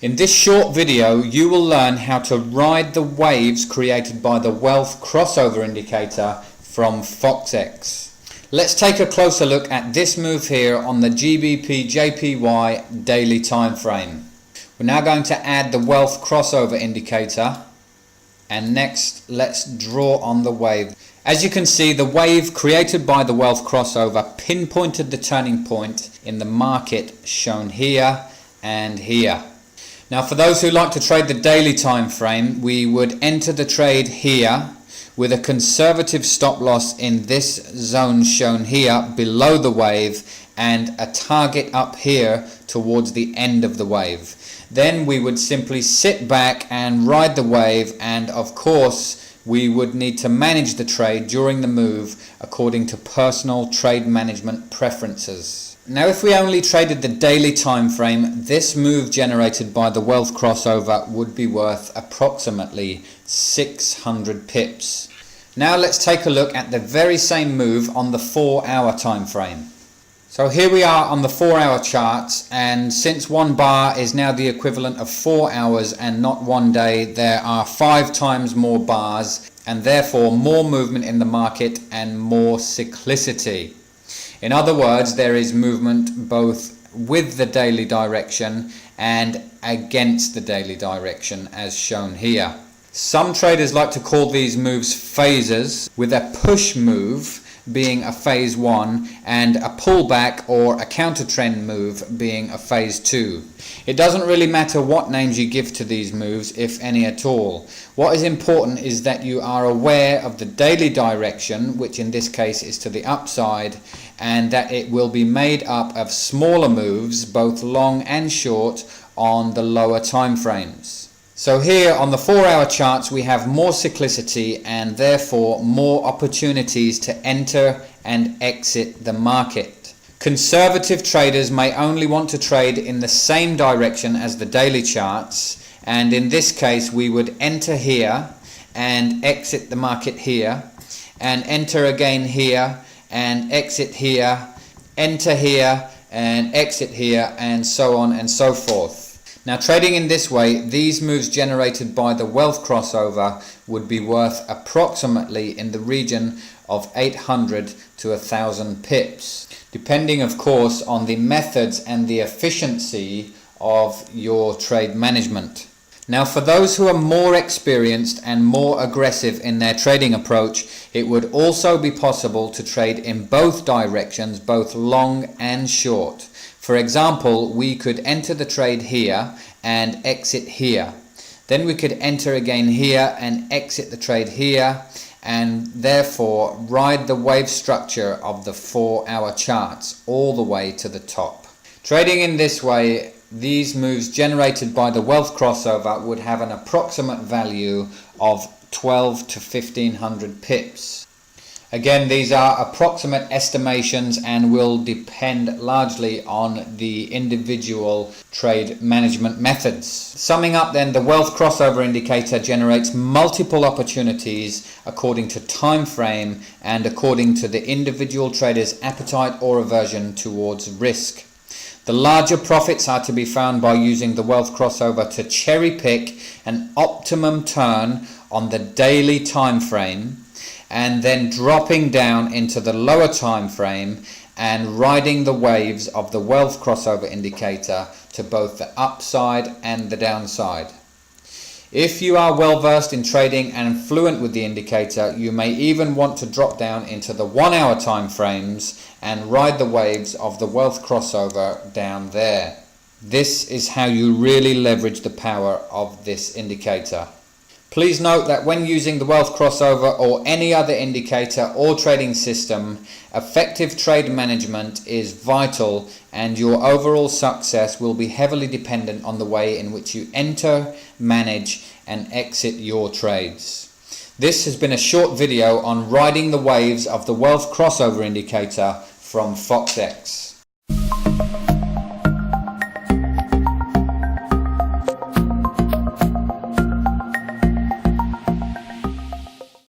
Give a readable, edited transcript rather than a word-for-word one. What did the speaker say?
In this short video, you will learn how to ride the waves created by the wealth crossover indicator from FoxEx. Let's take a closer look at this move here on the GBP JPY daily time frame. We're now going to add the wealth crossover indicator, and next let's draw on the wave. As you can see, the wave created by the wealth crossover pinpointed the turning point in the market shown here and here. Now, for those who like to trade the daily time frame, we would enter the trade here with a conservative stop loss in this zone shown here below the wave and a target up here towards the end of the wave. Then we would simply sit back and ride the wave, and of course we would need to manage the trade during the move according to personal trade management preferences. Now, if we only traded the daily time frame, this move generated by the wealth crossover would be worth approximately 600 pips. Now let's take a look at the very same move on the 4-hour time frame. So here we are on the 4-hour charts, and since one bar is now the equivalent of 4 hours and not 1 day, there are 5 times more bars and therefore more movement in the market and more cyclicity. In other words, there is movement both with the daily direction and against the daily direction as shown here. Some traders like to call these moves phases, with a push move being a phase 1 and a pullback or a counter trend move being a phase 2. It doesn't really matter what names you give to these moves, if any at all. What is important is that you are aware of the daily direction, which in this case is to the upside, and that it will be made up of smaller moves, both long and short, on the lower time frames. So here on the 4-hour charts we have more cyclicity and therefore more opportunities to enter and exit the market. Conservative traders may only want to trade in the same direction as the daily charts, and in this case we would enter here and exit the market here, and enter again here and exit here, enter here and exit here, and so on and so forth. Now, trading in this way, these moves generated by the wealth crossover would be worth approximately in the region of 800 to 1000 pips, depending of course on the methods and the efficiency of your trade management. Now, for those who are more experienced and more aggressive in their trading approach, it would also be possible to trade in both directions, both long and short. For example, we could enter the trade here and exit here. Then we could enter again here and exit the trade here, and therefore ride the wave structure of the 4-hour charts all the way to the top. Trading in this way, these moves generated by the wealth crossover would have an approximate value of 12 to 1500 pips. Again, these are approximate estimations and will depend largely on the individual trade management methods. Summing up then, the wealth crossover indicator generates multiple opportunities according to time frame and according to the individual trader's appetite or aversion towards risk. The larger profits are to be found by using the wealth crossover to cherry pick an optimum turn on the daily time frame, and then dropping down into the lower time frame and riding the waves of the wealth crossover indicator to both the upside and the downside. If you are well versed in trading and fluent with the indicator, you may even want to drop down into the 1-hour time frames and ride the waves of the wealth crossover down there. This is how you really leverage the power of this indicator. Please note that when using the wealth crossover or any other indicator or trading system, effective trade management is vital, and your overall success will be heavily dependent on the way in which you enter, manage and exit your trades. This has been a short video on riding the waves of the wealth crossover indicator from FoxEx.